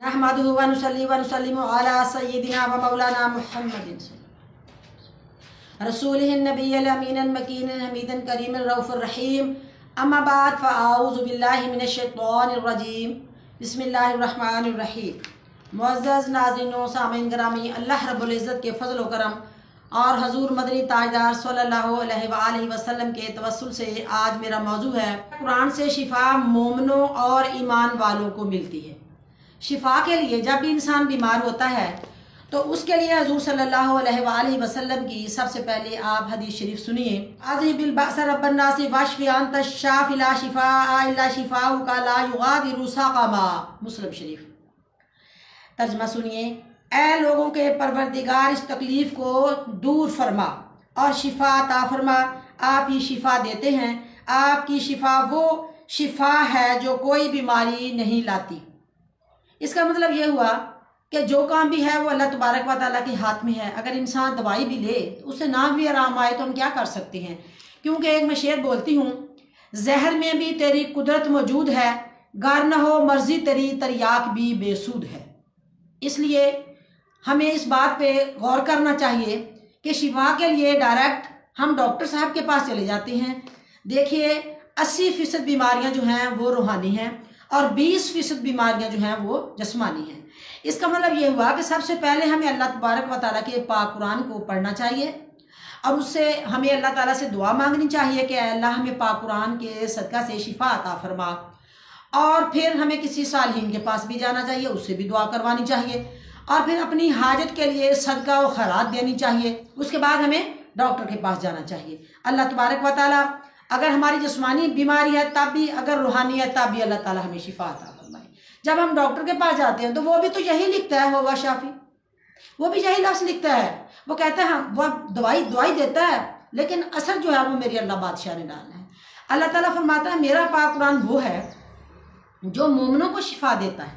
नहमदुहु व नुसल्ली व नुसल्लिमु अला सय्यिदिना व मौलाना मुहम्मदिन रसूलिहिन नबिय्यिल अमीनिन मकीनिन हमीदिन करीमिर रऊफिर रहीम। अम्मा बाद फ़अऊज़ु बिल्लाहि मिनश शैतानिर रजीम। बिस्मिल्लाहिर रहमानिर रहीम। मुअज़्ज़ज़ नाज़रीन सामीन गिरामी, अल्लाह रब्बुल इज़्ज़त के फ़ज़ल व करम और हज़ूर मदनी ताजदार सल्लल्लाहु अलैहि वसल्लम के तवस्सुल से आज मेरा मौजू है कुरान से शिफा मोमिनों और ईमान वालों को मिलती है। शिफा के लिए जब भी इंसान बीमार होता है तो उसके लिए हज़ूर सल्लल्लाहु अलैहि वसल्लम की सबसे पहले आप हदीस शरीफ सुनिए। अज़हिबिल बअस रब्बन नास वश्फि अंत शाफ़ि ला शिफ़ा इल्ला शिफ़ाउका ला युगादिरु सक़मा। मुस्लिम शरीफ। तर्जमा सुनिए। ऐ लोगों के परवरदिगार, इस तकलीफ़ को दूर फरमा और शिफा अता फरमा। आप ही शिफा देते हैं। आपकी शिफा वो शिफा है जो कोई बीमारी नहीं लाती। इसका मतलब ये हुआ कि जो काम भी है वो अल्लाह तबारक व तआला के हाथ में है। अगर इंसान दवाई भी ले तो उससे ना भी आराम आए तो हम क्या कर सकते हैं, क्योंकि एक मैं शेर बोलती हूँ, जहर में भी तेरी कुदरत मौजूद है, गर न हो मर्जी तेरी तरियाक भी बेसूद है। इसलिए हमें इस बात पे गौर करना चाहिए कि शिफा के लिए डायरेक्ट हम डॉक्टर साहब के पास चले जाते हैं। देखिए 80% बीमारियां जो हैं वो रूहानी हैं और 20% बीमारियां जो हैं वो जिस्मानी हैं। इसका मतलब ये हुआ कि सबसे पहले हमें अल्लाह तबारक व तआला के पाक कुरान को पढ़ना चाहिए और उससे हमें अल्लाह ताला से दुआ मांगनी चाहिए कि अल्लाह हमें पाक कुरान के सदका से शिफा अता फरमा। और फिर हमें किसी सालिहीन के पास भी जाना चाहिए, उससे भी दुआ करवानी चाहिए और फिर अपनी हाजत के लिए सदका व खैरात देनी चाहिए। उसके बाद हमें डॉक्टर के पास जाना चाहिए। अल्लाह तबारक व तआला अगर हमारी जिस्मानी बीमारी है तब भी, अगर रूहानी है तब भी अल्लाह ताला हमें शिफा अता फरमाए। जब हम डॉक्टर के पास जाते हैं तो वो भी तो यही लिखता है, होगा शाफी, वो भी यही लफ्ज़ लिखता है। वो कहता है वो दवाई देता है लेकिन असर जो है वो मेरी अल्लाह बादशाह ने डालना है। अल्लाह ताला फरमाता है मेरा पाक कुरान वो है जो मोमिनों को शिफा देता है।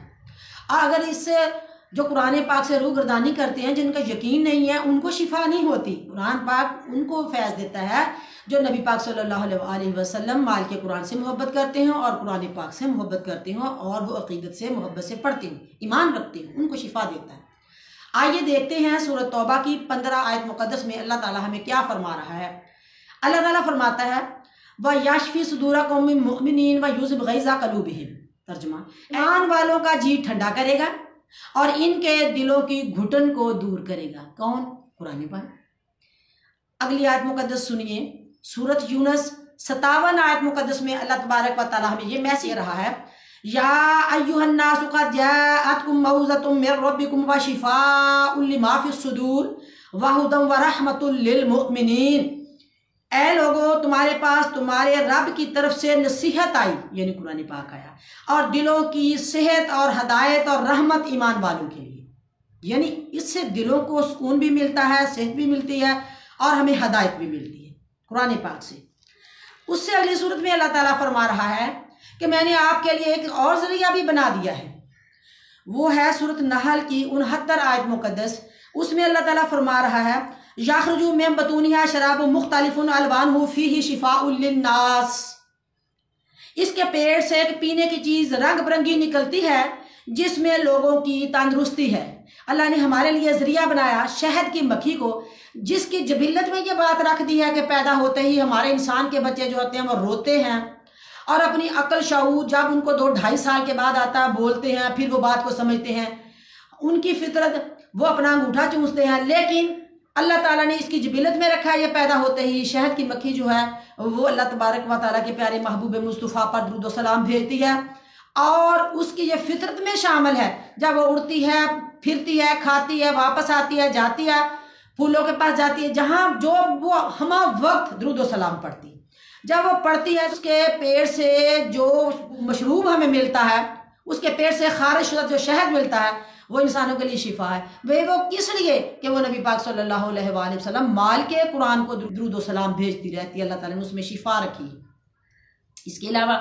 और अगर इससे जो कुरान पाक से रूगर्दानी करते हैं, जिनका यकीन नहीं है, उनको शिफा नहीं होती। कुरान पाक उनको फैज़ देता है जो नबी पाक सल्लल्लाहु अलैहि वसल्लम माल के कुरान से मोहब्बत करते हैं और कुरान पाक से मोहब्बत करते हैं और वो अकीदत से मोहब्बत से पढ़ते हैं, ईमान रखते हैं, उनको शिफा देता है। आइए देखते हैं सूरत तौबा की 15 आयत मुक़द्दस में अल्लाह ताला हमें क्या फरमा रहा है। अल्लाह ताला फरमाता है व यशफी सुदूरा कौमिन मुमिनीन व युज़िब गैज़ा क़ुलूबिहिम। तर्जुमा, ईमान वालों का जी ठंडा करेगा और इनके दिलों की घुटन को दूर करेगा। कौन? कुरान पाक। अगली आयत मुक़द्दस सुनिए। सूरत यूनुस 57 आयत मुक़द्दस में अल्लाह तबारक व तआला हमें ये मैसेज रहा है, या अय्युहन नासु क़द जाअतकुम मौइज़तुम मिर रब्बिकुम व शिफ़ाउन लिमा फ़िस सुदूर व हुदन व रहमतुल लिल मुमिनीन। ऐ लोगो, तुम्हारे पास तुम्हारे रब की तरफ से नसीहत आई, यानी कुरान पाक आया, और दिलों की सेहत और हदायत और रहमत ईमान वालों के लिए। यानी इससे दिलों को सुकून भी मिलता है, सेहत भी मिलती है और हमें हदायत भी मिलती है कुरान पाक से। उससे अगली सूरत में अल्लाह ताला फरमा रहा है कि मैंने आपके लिए एक और जरिया भी बना दिया है। वो है सूरत नहल की 69 आयत मुक़द्दस। उसमें अल्लाह ताला फरमा रहा है, यख़रुजु मिन बतूनिहा शराबुन मुख्तलिफुन अलवानुहु फ़ीही शिफ़ाउन लिन्नास। इसके पेड़ से एक पीने की चीज़ रंग बिरंगी निकलती है जिसमें लोगों की तंदुरुस्ती है। अल्लाह ने हमारे लिए जरिया बनाया शहद की मक्खी को, जिसकी जबिलत में ये बात रख दी है कि पैदा होते ही हमारे इंसान के बच्चे जो होते हैं वो रोते हैं और अपनी अक्ल शऊर जब उनको 2-2.5 साल के बाद आता है, बोलते हैं, फिर वो बात को समझते हैं, उनकी फितरत वो अपना अंगूठा चूसते हैं। लेकिन अल्लाह ताला ने इसकी जबिलत में रखा है, ये पैदा होते ही शहद की मक्खी जो है वो अल्लाह तबारक व तआला के प्यारे महबूब मुस्तफ़ा पर दुरूद व सलाम भेजती है और उसकी ये फितरत में शामिल है। जब वो उड़ती है, फिरती है, खाती है, वापस आती है, जाती है, फूलों के पास जाती है, जहाँ जो वो हम वक्त दुरूद व सलाम पढ़ती है। जब वो पढ़ती है उसके पेड़ से जो मशरूब हमें मिलता है, उसके पेड़ से खारिज शुदा जो शहद मिलता है, वो इंसानों के लिए शिफा है। वो किस लिए कि वो नबी पाक सल्लल्लाहु अलैहि वसल्लम माल के कुरान को दुरूद व सलाम भेजती रहती है। अल्लाह ताला ने उसमें शिफा रखी। इसके अलावा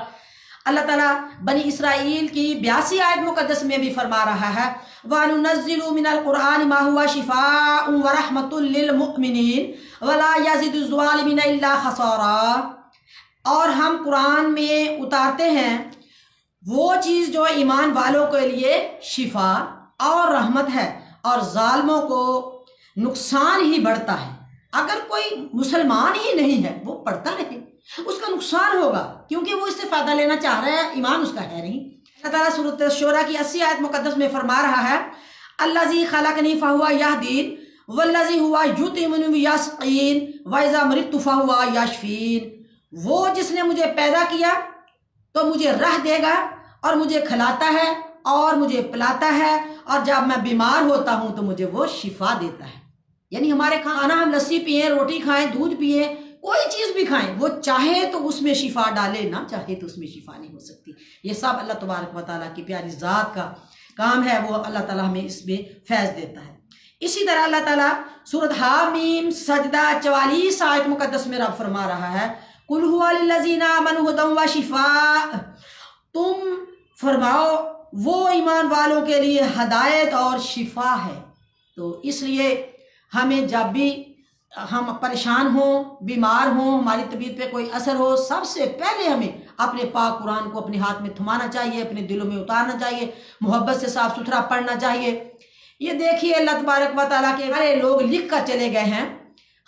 अल्लाह ताला बनी इसराइल की 82 आयत मुक़द्दस में भी फरमा रहा है, व नुनज़्ज़िलु मिनल कुरान मा हुवा शिफ़ाउन व रहमतुल लिल मुमिनीन व ला यज़िदु ज़ालिमीना इल्ला ख़सारा। और हम कुरान में उतारते हैं वो चीज़ जो ईमान वालों के लिए शिफा और रहमत है, और जालिमों को नुकसान ही बढ़ता है। अगर कोई मुसलमान ही नहीं है वो पढ़ता रहे, उसका नुकसान होगा, क्योंकि वो इससे फ़ायदा लेना चाह रहा है, ईमान उसका है नहीं। अल्लाह ताला सूरत शूरा की 80 आयत मुकद्दस में फरमा रहा है, अल्लाज़ी खलक़नी फ़हुवा यहदीन वल्लज़ी हुवा युतिमुनी व यस्क़ीन व इज़ा मरिदतु फ़हुवा यशफ़ीन। वो जिसने मुझे पैदा किया तो मुझे राह देगा, और मुझे खिलाता है और मुझे पिलाता है, और जब मैं बीमार होता हूँ तो मुझे वो शिफा देता है। यानी हमारे खाना, हम लस्सी पिए, रोटी खाएं, दूध पिए, कोई चीज़ भी खाएं, वो चाहे तो उसमें शिफा डाले, ना चाहे तो उसमें शिफा नहीं हो सकती। ये सब अल्लाह तबारक व तआला की प्यारी ज़ात का काम है, वो अल्लाह ताला हमें इसमें फैज़ देता है। इसी तरह अल्लाह ताला सूरत हामीम सजदा 44 आयत मुकद्दस में रब फरमा रहा है, कुल हुवा लिल्लज़ीना आमनु हुदन व शिफा। तुम फरमाओ वो ईमान वालों के लिए हदायत और शिफा है। तो इसलिए हमें जब भी हम परेशान हों, बीमार हों, हमारी तबीयत पे कोई असर हो, सबसे पहले हमें अपने पाक कुरान को अपने हाथ में थमाना चाहिए, अपने दिलों में उतारना चाहिए, मोहब्बत से साफ सुथरा पढ़ना चाहिए। ये देखिए अल्लाह तबारक व तआला के बड़े लोग लिख कर चले गए हैं,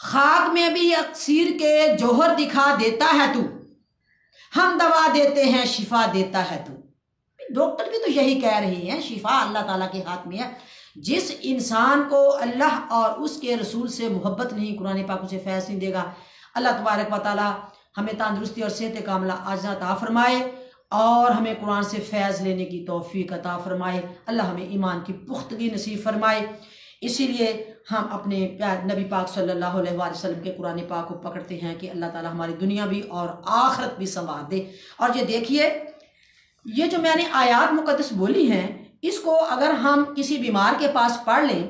खाक में भी अक्सीर के जौहर दिखा देता है तू, हम दवा देते हैं शिफा देता है तू। डॉक्टर भी तो यही कह रही हैं, शिफा अल्लाह ताला के हाथ में है। जिस इंसान को अल्लाह और उसके रसूल से मोहब्बत नहीं, कुरान पाक उसे फैज़ नहीं देगा। अल्लाह तबारक व तआला हमें तंदुरुस्ती और सेहत कामला आज़ा अता फरमाए, और हमें कुरान से फैज़ लेने की तौफीक अता फरमाए। अल्लाह हमें ईमान की पुख्तगी नसीब फरमाए। इसीलिए हम अपने प्यार नबी पाक सल्लल्लाहु अलैहि वसल्लम के कुरान पाक को पकड़ते हैं कि अल्लाह ताला हमारी दुनिया भी और आखिरत भी संवार दे। और ये देखिए, ये जो मैंने आयात मुकद्दस बोली हैं, इसको अगर हम किसी बीमार के पास पढ़ लें,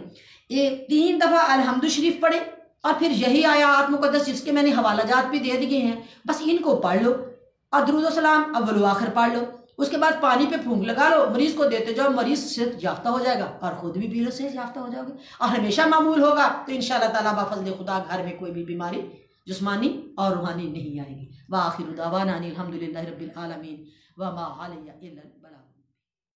ये 3 दफ़ा अलहम्दु शरीफ पढ़े, और फिर यही आयात मुकद्दस जिसके मैंने हवालाजात भी दे दिए हैं, बस इनको पढ़ लो और दुरूद व सलाम अव्वल व आखिर पढ़ लो। उसके बाद पानी पे फूंक लगा लो, मरीज को देते जाओ, मरीज सेहत याफ्ता हो जाएगा और खुद भी पीलो सेहत याफ्ता हो जाओगे, और हमेशा मामूल होगा। तो इंशाअल्लाह ताला बाफज़ल खुदा घर में कोई भी बीमारी जिस्मानी और रूहानी नहीं आएगी। व आखिरु दावाना अनिल हम्दुलिल्लाहि रब्बिल आलमीन व मा अलैना इल्लल